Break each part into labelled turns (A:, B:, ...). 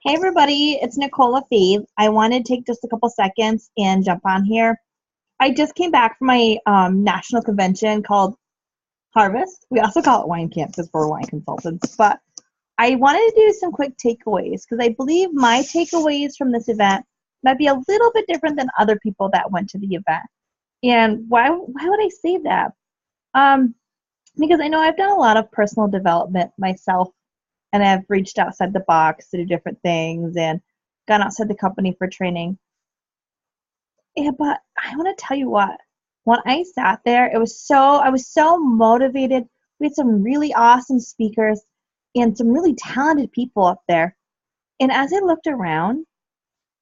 A: Hey everybody, it's Nicola Fee. I wanted to take just a couple seconds and jump on here. I just came back from my national convention called Harvest. We also call it Wine Camp because we're wine consultants. But I wanted to do some quick takeaways because I believe my takeaways from this event might be a little bit different than other people that went to the event. And why would I say that? Um, because I know I've done a lot of personal development myself and I've reached outside the box to do different things and gone outside the company for training. Yeah, but I want to tell you what. When I sat there, I was so motivated. We had some really awesome speakers and some really talented people up there. And as I looked around,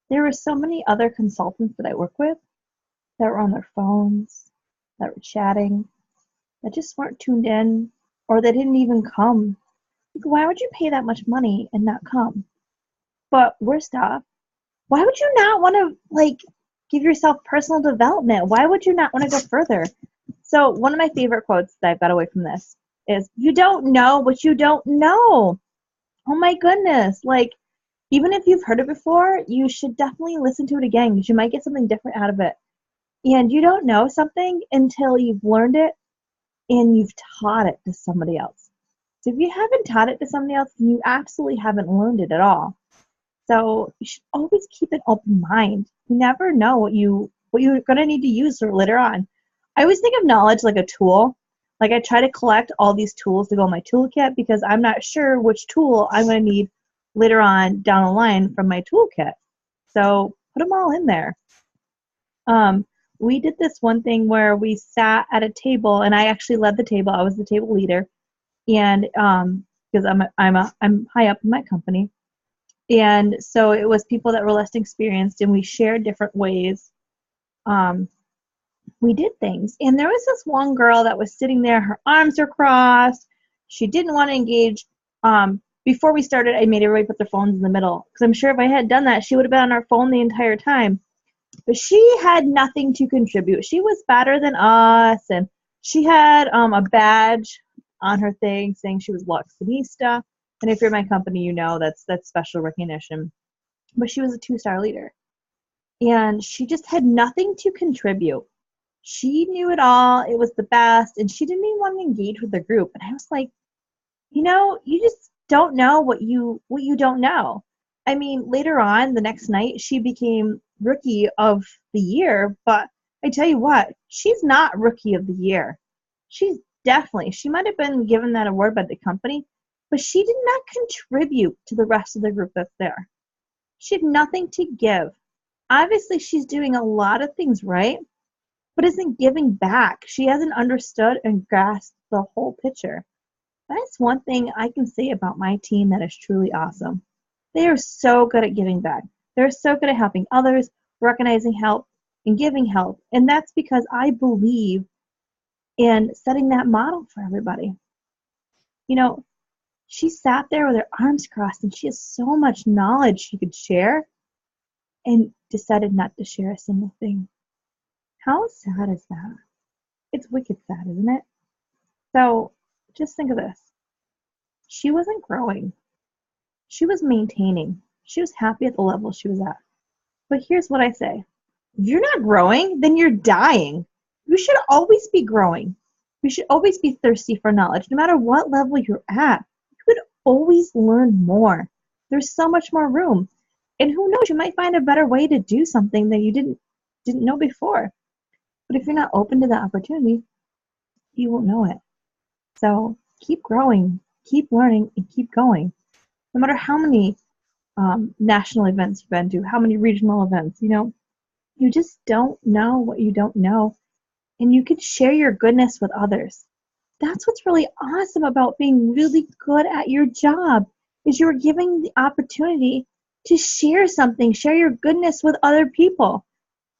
A: there were so many other consultants that I work with that were on their phones, that were chatting, that just weren't tuned in, or they didn't even come. Like, why would you pay that much money and not come? But worst off, why would you not want to give yourself personal development? Why would you not want to go further? So one of my favorite quotes that I've got away from this is, you don't know what you don't know. Oh my goodness. Like, even if you've heard it before, you should definitely listen to it again because you might get something different out of it. And you don't know something until you've learned it and you've taught it to somebody else. So if you haven't taught it to somebody else, then you absolutely haven't learned it at all. So you should always keep an open mind. You never know what you're gonna need to use for later on. I always think of knowledge like a tool. Like I try to collect all these tools to go in my toolkit because I'm not sure which tool I'm gonna need later on down the line from my toolkit. So put them all in there. Um, we did this one thing where we sat at a table, and I actually led the table. I was the table leader, and because I'm high up in my company, and so it was people that were less experienced, and we shared different ways um, we did things. And there was this one girl that was sitting there, her arms are crossed. She didn't want to engage. Before we started, I made everybody put their phones in the middle because I'm sure if I had done that, she would have been on her phone the entire time. But she had nothing to contribute. She was better than us, and she had a badge on her thing saying she was Luxonista. And if you're my company, you know that's special recognition. But she was a 2-star leader, and she just had nothing to contribute. She knew it all. It was the best, and she didn't even want to engage with the group. And I was like, you just don't know what you don't know. I mean, later on the next night, she became rookie of the year, but I tell you what, she's not rookie of the year. She might have been given that award by the company, but she did not contribute to the rest of the group that's there. She had nothing to give. Obviously, she's doing a lot of things right, but isn't giving back. She hasn't understood and grasped the whole picture. That's one thing I can say about my team that is truly awesome. They are so good at giving back. They're so good at helping others, recognizing help, and giving help. And that's because I believe in setting that model for everybody. You know, she sat there with her arms crossed and she has so much knowledge she could share and decided not to share a single thing. How sad is that? It's wicked sad, isn't it? So just think of this. She wasn't growing. She was maintaining. She was happy at the level she was at. But here's what I say. If you're not growing, then you're dying. You should always be growing. You should always be thirsty for knowledge. No matter what level you're at, you could always learn more. There's so much more room. And who knows, you might find a better way to do something that you didn't know before. But if you're not open to the opportunity, you won't know it. So keep growing, keep learning, and keep going. No matter how many national events you've been to, how many regional events, you just don't know what you don't know. And you can share your goodness with others. That's what's really awesome about being really good at your job, is you're giving the opportunity to share something, share your goodness with other people.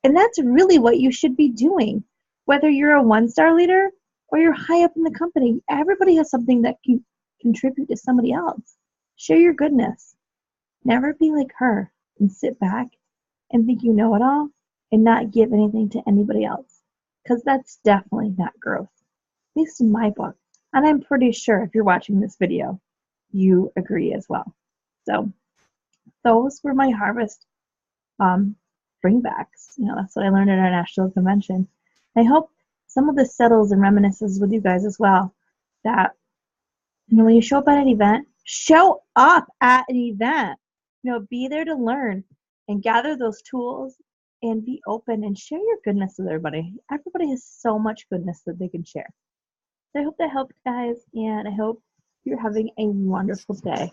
A: And that's really what you should be doing. Whether you're a 1-star leader or you're high up in the company, everybody has something that can contribute to somebody else. Share your goodness. Never be like her and sit back and think you know it all and not give anything to anybody else. Because that's definitely not growth, at least in my book. And I'm pretty sure if you're watching this video, you agree as well. So those were my harvest bringbacks. That's what I learned at our national convention. I hope some of this settles and reminisces with you guys as well. That when you show up at an event, show up at an event. Be there to learn and gather those tools and be open and share your goodness with everybody. Everybody has so much goodness that they can share. So I hope that helped, guys, and I hope you're having a wonderful day.